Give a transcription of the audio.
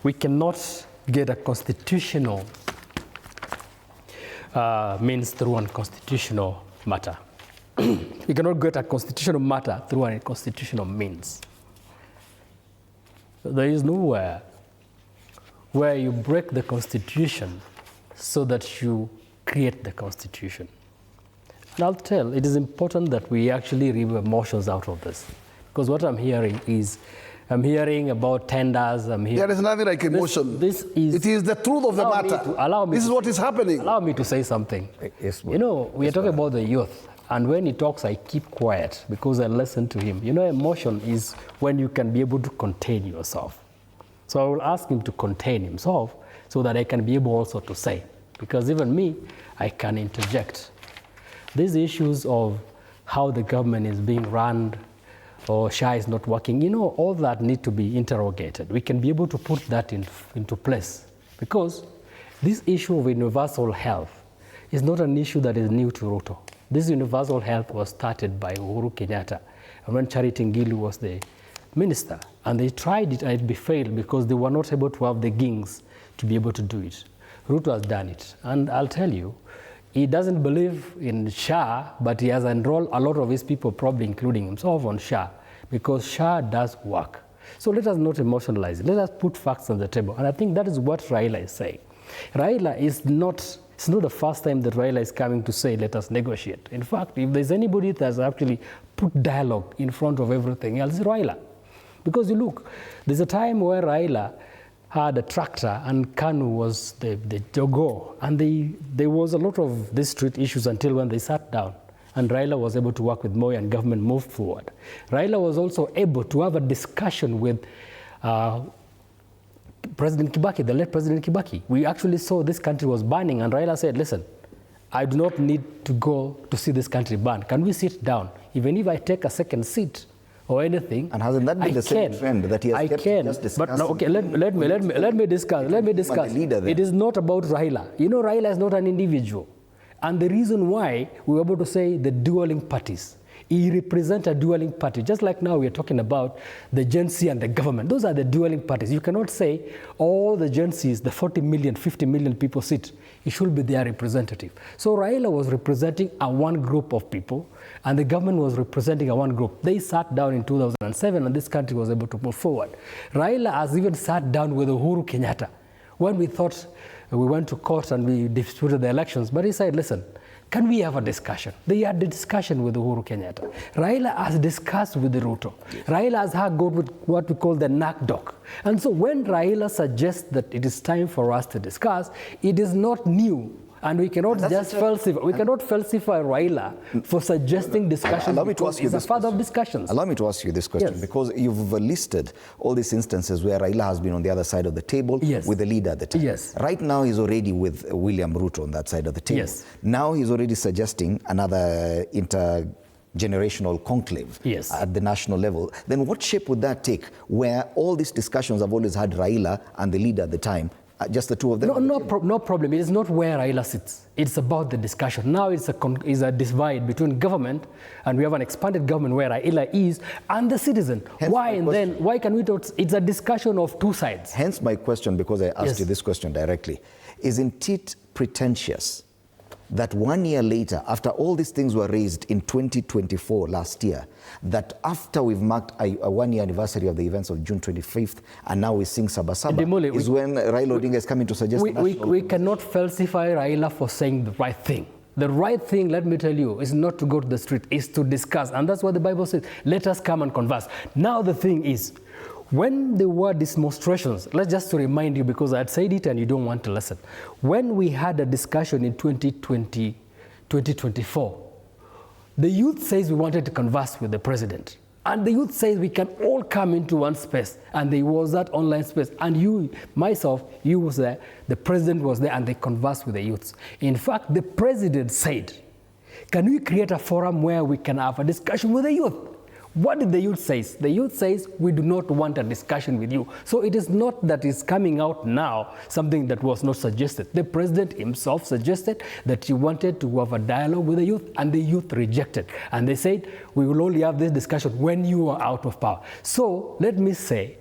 We cannot get a constitutional means through a constitutional matter. We cannot get a constitutional matter through a constitutional means. There is nowhere where you break the constitution so that you create the constitution. And I'll tell, it is important that we actually remove emotions out of this. Because what I'm hearing is, I'm hearing about tenders, There is nothing like emotion. It is the truth of the matter. This is what is happening. Allow me to say something. Yes, you know, we are talking about the youth. And when he talks, I keep quiet because I listen to him. You know, emotion is when you can be able to contain yourself. So I will ask him to contain himself so that I can be able also to say. Because even me, I can interject. These issues of how the government is being run or SHA is not working, you know, all that need to be interrogated. We can be able to put that into place. Because this issue of universal health is not an issue that is new to Ruto. This universal health was started by Uhuru Kenyatta when Charity Ngilu was the minister. And they tried it and it failed because they were not able to have the gings to be able to do it. Ruto has done it. And I'll tell you, he doesn't believe in SHA, but he has enrolled a lot of his people, probably including himself, on SHA, because SHA does work. So let us not emotionalize it. Let us put facts on the table. And I think that is what Raila is saying. Raila is not... It's not the first time that Raila is coming to say, let us negotiate. In fact, if there's anybody that has actually put dialogue in front of everything else, it's Raila. Because you look, there's a time where Raila had a tractor and Kanu was the Jogo. And there was a lot of these street issues until when they sat down. And Raila was able to work with Moi and government moved forward. Raila was also able to have a discussion with President Kibaki, the late President Kibaki. We actually saw this country was burning and Raila said, listen, I do not need to go to see this country burn. Can we sit down? Even if I take a second seat or anything, and hasn't that been the same trend that he has kept just discussing? But no, okay, let me discuss. It is not about Raila. You know, Raila is not an individual. And the reason why we were able to say the dueling parties, he represents a dueling party. Just like now we are talking about the Gen Z and the government. Those are the dueling parties. You cannot say all the Gen Zs, the 40 million, 50 million people sit. He should be their representative. So Raila was representing a one group of people and the government was representing a one group. They sat down in 2007 and this country was able to move forward. Raila has even sat down with Uhuru Kenyatta when we thought we went to court and we disputed the elections. But he said, listen, can we have a discussion? They had the discussion with Uhuru Kenyatta. Raila has discussed with the Ruto. Yes. Raila has had go with what we call the NACDOC. And so when Raila suggests that it is time for us to discuss, it is not new. And we cannot just falsify. We cannot falsify Raila for suggesting discussion because he's a father of discussions. Allow me to ask you this question, because you've listed all these instances where Raila has been on the other side of the table with the leader at the time. Yes. Right now he's already with William Ruto on that side of the table. Yes. Now he's already suggesting another intergenerational conclave at the national level. Then what shape would that take, where all these discussions have always had Raila and the leader at the time, just the two of them? No problem. It is not where Raila sits. It's about the discussion. Now it's a divide between government, and we have an expanded government where Raila is, and the citizen. Why can we talk? It's a discussion of two sides. Hence my question, because I asked you this question directly. Isn't it pretentious that 1 year later, after all these things were raised in 2024, last year, that after we've marked a 1 year anniversary of the events of June 25th, and now we sing Sabasaba, is when Raila Odinga is coming to suggest we cannot falsify Raila for saying the right thing. The right thing, let me tell you, is not to go to the street, is to discuss. And that's what the Bible says. Let us come and converse. Now the thing is, when there were demonstrations, let's just to remind you, because I had said it and you don't want to listen. When we had a discussion in 2024, the youth says we wanted to converse with the president. And the youth says we can all come into one space. And there was that online space. And you, myself, you was there, the president was there, and they conversed with the youths. In fact, the president said, can we create a forum where we can have a discussion with the youth? What did the youth say? The youth says, we do not want a discussion with you. So it is not that it's coming out now, something that was not suggested. The president himself suggested that he wanted to have a dialogue with the youth, and the youth rejected. And they said, we will only have this discussion when you are out of power. So let me say,